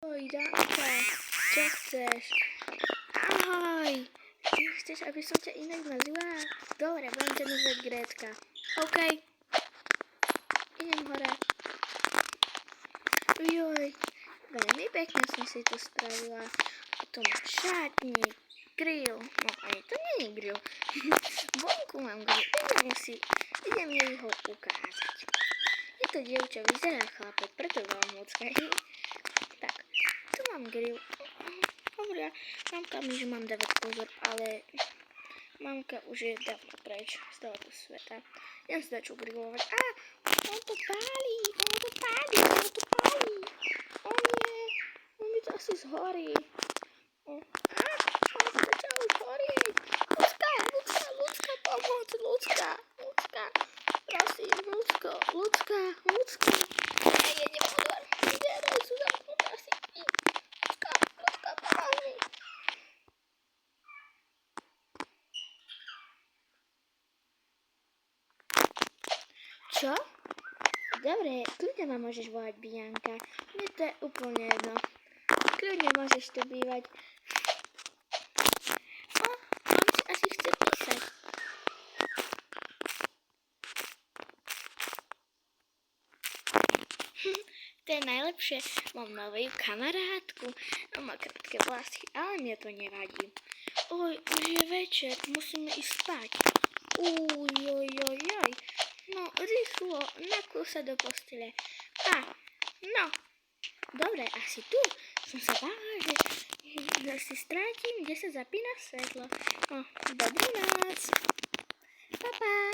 Ahoj, Danka, čo chceš? Ahoj, chceš, aby som ťa inak nazvala? Dobre, budem ťa nazvať Grétka. OK, idem hore. Joj, veľmi pekne som si to spravila. Tu mám šatník, grill, no ani to nie je grill. Vonku mám grill, idem jej ho ukázať. Je to dievča, vyzerá chlapec, preto veľmi ľudské. Tak, tu mám grill. Hovoria, mamka mi, že mám dávať pozor, ale mamka už je dávno preč z tohoto sveta. Idem si dať čo grillovať. On to pálí. O nie, on mi to asi zhorí. On začal už horieť. Ľudská pomoc, ľudská. Prosím, ľudská. Jedem od dvor. Dvere sú zamknuté asi. Ľudská, pomoz mi. Čo? Dobre, kľudne ma môžeš volať Bianka. Mne to je úplne jedno. Kľudne môžeš tu bývať. On si asi chce písať. To je najlepšie. Mám novú kamarátku. Má krátke vlasy, ale mne to nevadí. Oj, už je večer, musíme ísť spať. Ujojojoj. No, rýchlo, nakúl sa do postele. No. Dobre, asi tu. Som sa bála, že si strátim, kde sa zapína svetlo. No, dobrú noc. Pa.